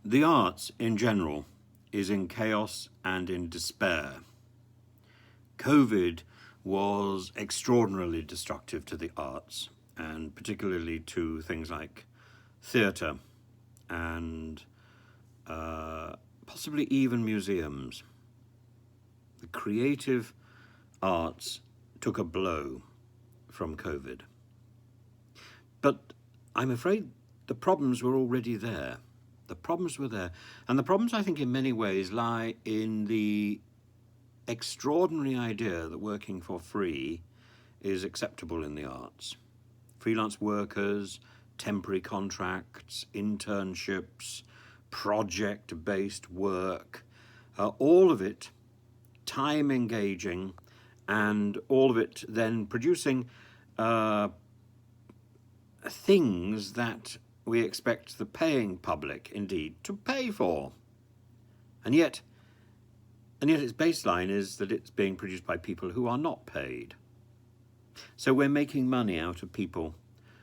The arts in general is in chaos and in despair. COVID was extraordinarily destructive to the arts, and particularly to things like theatre and possibly even museums. The creative arts took a blow from COVID. But I'm afraid the problems were already there. The problems were there. And the problems, I think, in many ways lie in the extraordinary idea that working for free is acceptable in the arts. Freelance workers, temporary contracts, internships, project-based work, all of it time engaging, and all of it then producing things that we expect the paying public indeed to pay for. And yet its baseline is that it's being produced by people who are not paid. So we're making money out of people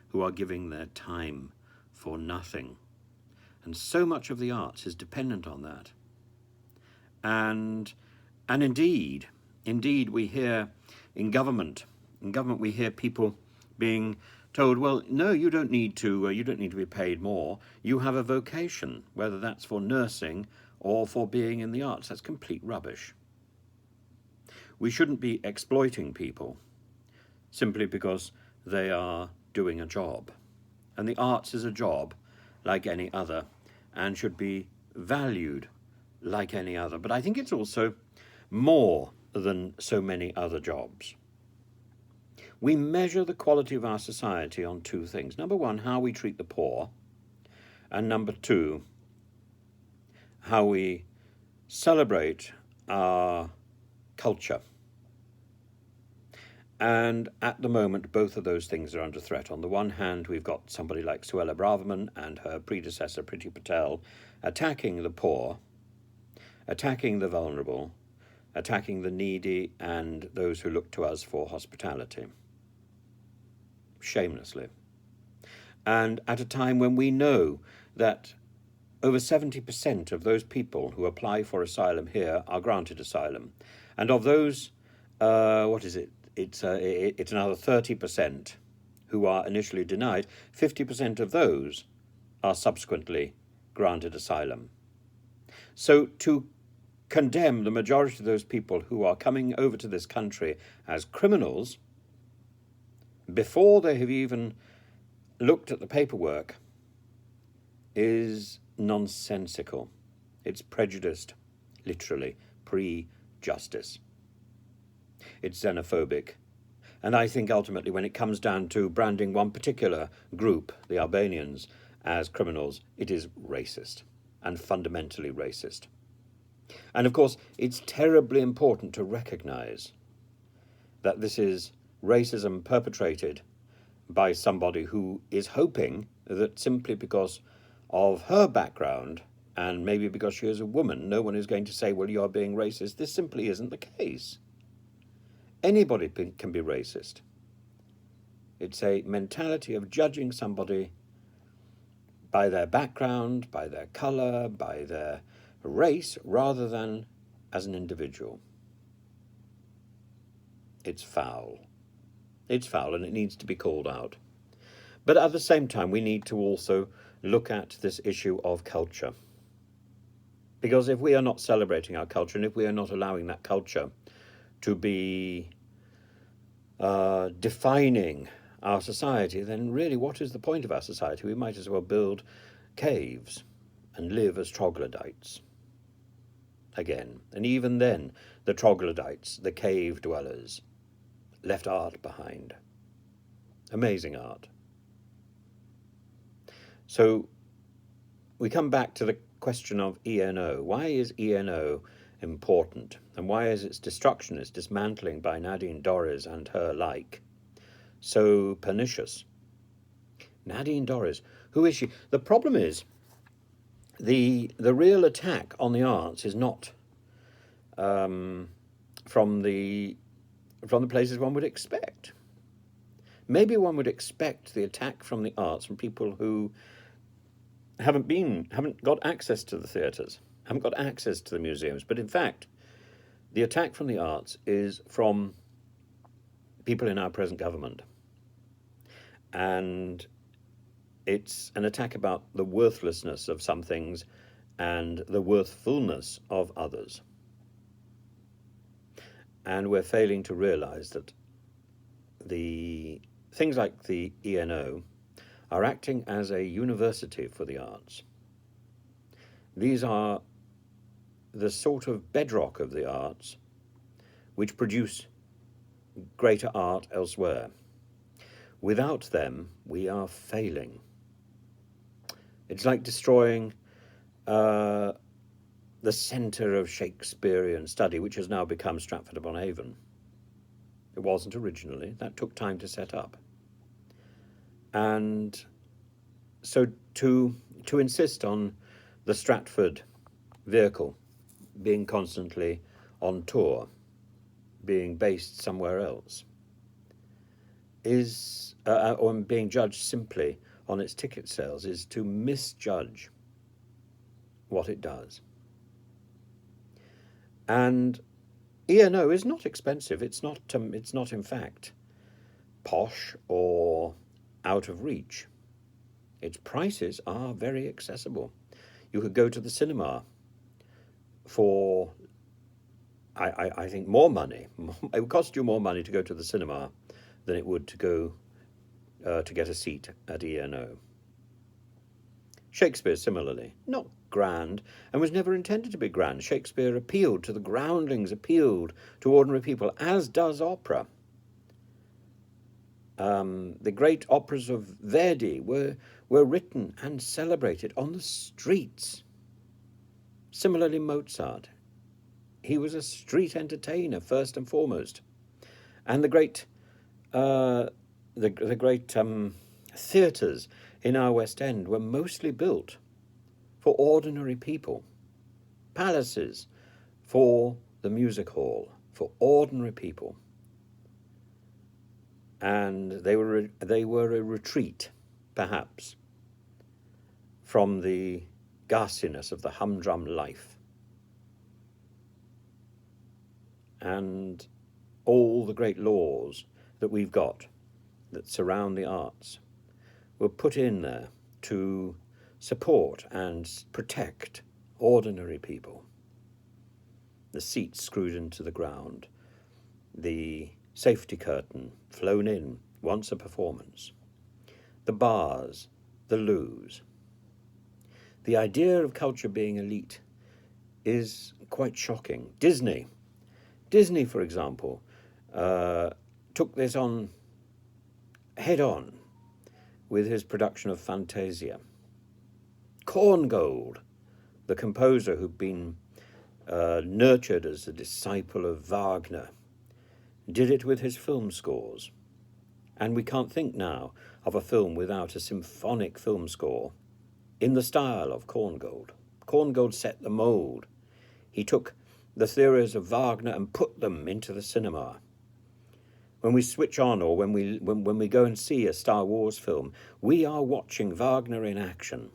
who are giving their time for nothing. And so much of the arts is dependent on that. And indeed we hear in government we hear people being told, well, no, you don't need to be paid more. You have a vocation, whether that's for nursing or for being in the arts. That's complete rubbish. We shouldn't be exploiting people simply because they are doing a job. And the arts is a job like any other and should be valued like any other. But I think it's also more than so many other jobs. We measure the quality of our society on two things. Number one, how we treat the poor. And number two, how we celebrate our culture. And at the moment, both of those things are under threat. On the one hand, we've got somebody like Suella Braverman and her predecessor, Priti Patel, attacking the poor, attacking the vulnerable, attacking the needy and those who look to us for hospitality. Shamelessly. And at a time when we know that over 70% of those people who apply for asylum here are granted asylum. And of those, It's another 30% who are initially denied. 50% of those are subsequently granted asylum. So to condemn the majority of those people who are coming over to this country as criminals before they have even looked at the paperwork is nonsensical. It's prejudiced, literally, pre-justice. It's xenophobic. And I think ultimately when it comes down to branding one particular group, the Albanians, as criminals, it is racist and fundamentally racist. And of course, it's terribly important to recognize that this is racism perpetrated by somebody who is hoping that simply because of her background and maybe because she is a woman, no one is going to say, well, you're being racist. This simply isn't the case. Anybody can be racist. It's a mentality of judging somebody by their background, by their colour, by their race, rather than as an individual. It's foul. It's foul and it needs to be called out. But at the same time, we need to also look at this issue of culture. Because if we are not celebrating our culture and if we are not allowing that culture to be defining our society, then really what is the point of our society? We might as well build caves and live as troglodytes again. And even then, the troglodytes, the cave dwellers, left art behind. Amazing art. So we come back to the question of ENO. Why is ENO important? And why is its destruction, its dismantling by Nadine Dorries and her like, so pernicious? Nadine Dorries, who is she? The problem is, the real attack on the arts is not from the places one would expect. Maybe one would expect the attack from the arts from people who haven't got access to the theatres, haven't got access to the museums. But in fact, the attack from the arts is from people in our present government. And it's an attack about the worthlessness of some things and the worthfulness of others. And we're failing to realise that the things like the ENO are acting as a university for the arts. These are the sort of bedrock of the arts which produce greater art elsewhere. Without them, we are failing. It's like destroying the centre of Shakespearean study, which has now become Stratford-upon-Avon. It wasn't originally. That took time to set up. And so to insist on the Stratford vehicle being constantly on tour, being based somewhere else, is or being judged simply on its ticket sales, is to misjudge what it does. And ENO is not expensive. It's not in fact posh or out of reach. Its prices are very accessible. You could go to the cinema for, I think, more money. It would cost you more money to go to the cinema than it would to go to get a seat at ENO. Shakespeare, similarly, not grand, and was never intended to be grand. Shakespeare appealed to the groundlings, appealed to ordinary people, as does opera. The great operas of Verdi were written and celebrated on the streets. Similarly, Mozart. He was a street entertainer, first and foremost. And the great theatres in our West End were mostly built for ordinary people. Palaces for the music hall, for ordinary people. And they were a retreat, perhaps, from the ghastliness of the humdrum life. And all the great laws that we've got that surround the arts were put in there to support and protect ordinary people. The seats screwed into the ground, the safety curtain flown in once a performance, the bars, the loos. The idea of culture being elite is quite shocking. Disney, for example, took this on head on with his production of Fantasia. Korngold, the composer who'd been nurtured as a disciple of Wagner, did it with his film scores. And we can't think now of a film without a symphonic film score in the style of Korngold. Korngold set the mould. He took the theories of Wagner and put them into the cinema. When we switch on, or when we go and see a Star Wars film, we are watching Wagner in action.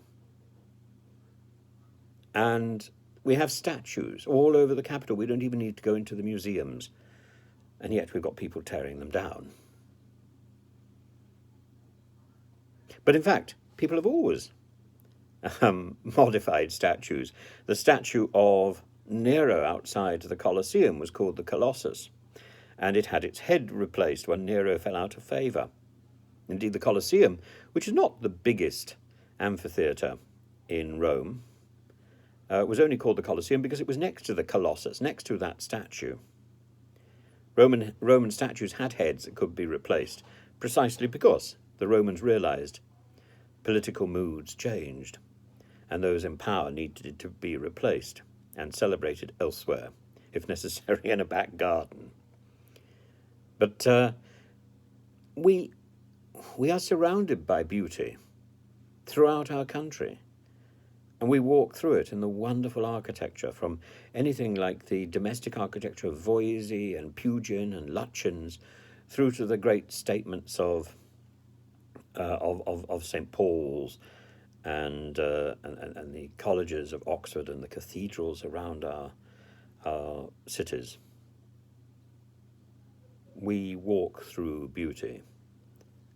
And we have statues all over the capital. We don't even need to go into the museums. And yet we've got people tearing them down. But in fact, people have always modified statues. The statue of Nero outside the Colosseum was called the Colossus, and it had its head replaced when Nero fell out of favour. Indeed, the Colosseum, which is not the biggest amphitheatre in Rome, was only called the Colosseum because it was next to the Colossus, next to that statue. Roman statues had heads that could be replaced, precisely because the Romans realised political moods changed, and those in power needed to be replaced and celebrated elsewhere, if necessary in a back garden. But we are surrounded by beauty throughout our country, and we walk through it in the wonderful architecture, from anything like the domestic architecture of Voysey and Pugin and Lutyens, through to the great statements of St. Paul's and the colleges of Oxford and the cathedrals around our cities. We walk through beauty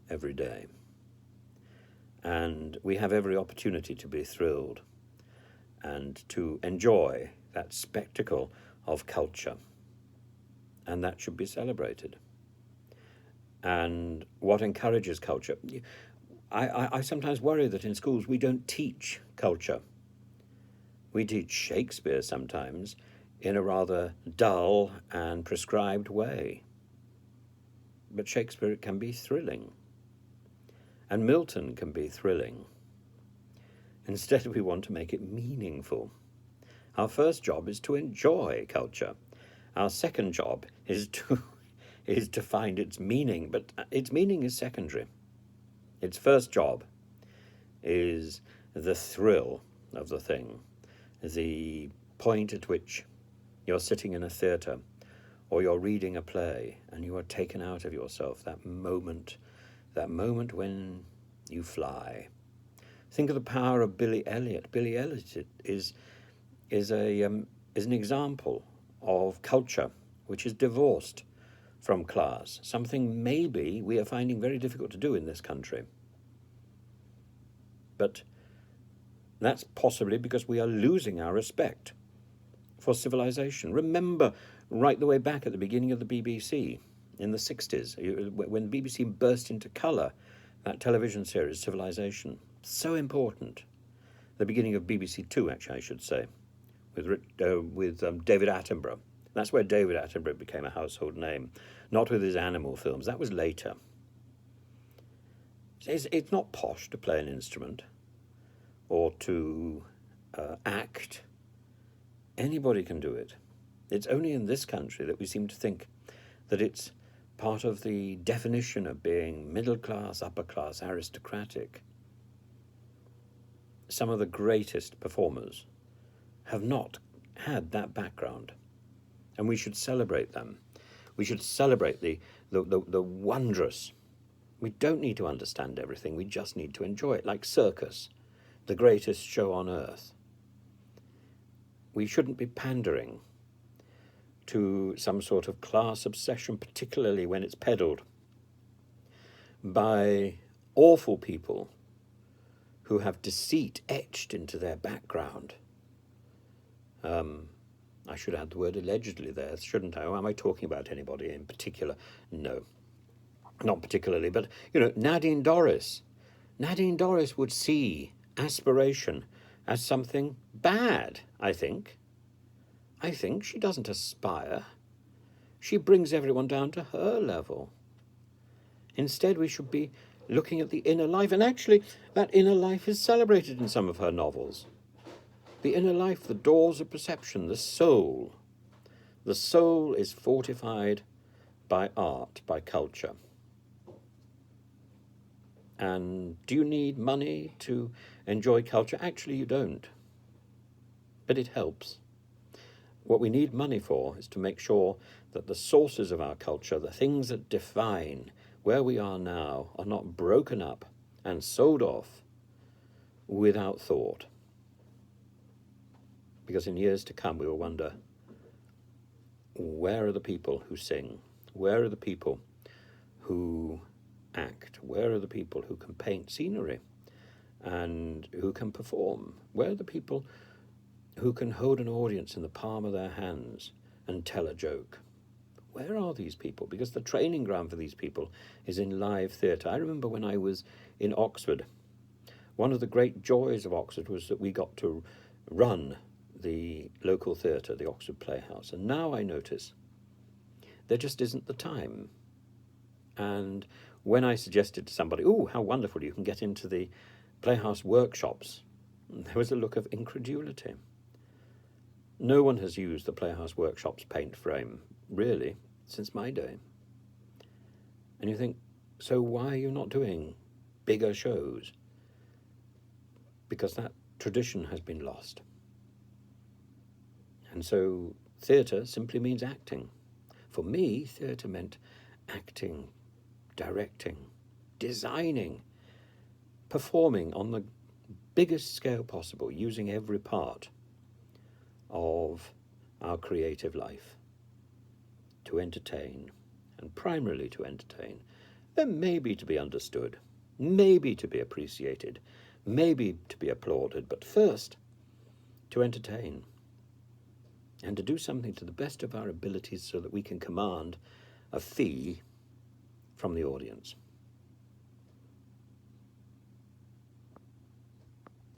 every day, and we have every opportunity to be thrilled and to enjoy that spectacle of culture, and that should be celebrated. And what encourages culture? I sometimes worry that in schools we don't teach culture. We teach Shakespeare sometimes in a rather dull and prescribed way. But Shakespeare can be thrilling, and Milton can be thrilling. Instead, we want to make it meaningful. Our first job is to enjoy culture. Our second job is to find its meaning, but its meaning is secondary. Its first job is the thrill of the thing, the point at which you're sitting in a theatre or you're reading a play and you are taken out of yourself, that moment when you fly. Think of the power of Billy Elliot. Billy Elliot is an example of culture which is divorced from class, something maybe we are finding very difficult to do in this country. But that's possibly because we are losing our respect for civilization. Remember, right the way back at the beginning of the BBC in the 60s, when the BBC burst into colour, that television series, Civilization, so important. The beginning of BBC Two, actually, I should say, with David Attenborough. That's where David Attenborough became a household name, not with his animal films. That was later. It's not posh to play an instrument or to act. Anybody can do it. It's only in this country that we seem to think that it's part of the definition of being middle class, upper class, aristocratic. Some of the greatest performers have not had that background, and we should celebrate them. We should celebrate the wondrous. We don't need to understand everything, we just need to enjoy it, like circus, the greatest show on earth. We shouldn't be pandering to some sort of class obsession, particularly when it's peddled by awful people who have deceit etched into their background. I should add the word allegedly there, shouldn't I? Or am I talking about anybody in particular? No, not particularly. But, Nadine Dorries would see aspiration as something bad, I think. I think she doesn't aspire. She brings everyone down to her level. Instead, we should be looking at the inner life, and actually, that inner life is celebrated in some of her novels. The inner life, the doors of perception, the soul. The soul is fortified by art, by culture. And do you need money to enjoy culture? Actually, you don't. But it helps. What we need money for is to make sure that the sources of our culture, the things that define where we are now, are not broken up and sold off without thought. Because in years to come, we will wonder, where are the people who sing? Where are the people who act? Where are the people who can paint scenery and who can perform? Where are the people who can hold an audience in the palm of their hands and tell a joke? Where are these people? Because the training ground for these people is in live theatre. I remember when I was in Oxford, one of the great joys of Oxford was that we got to run the local theatre, the Oxford Playhouse. And now I notice there just isn't the time. And when I suggested to somebody, how wonderful, you can get into the Playhouse workshops, there was a look of incredulity. No one has used the Playhouse workshops paint frame, really, since my day. And you think, so why are you not doing bigger shows? Because that tradition has been lost. And so theatre simply means acting. For me, theatre meant acting, directing, designing, performing on the biggest scale possible, using every part of our creative life to entertain, and primarily to entertain, then maybe to be understood, maybe to be appreciated, maybe to be applauded, but first to entertain and to do something to the best of our abilities so that we can command a fee from the audience.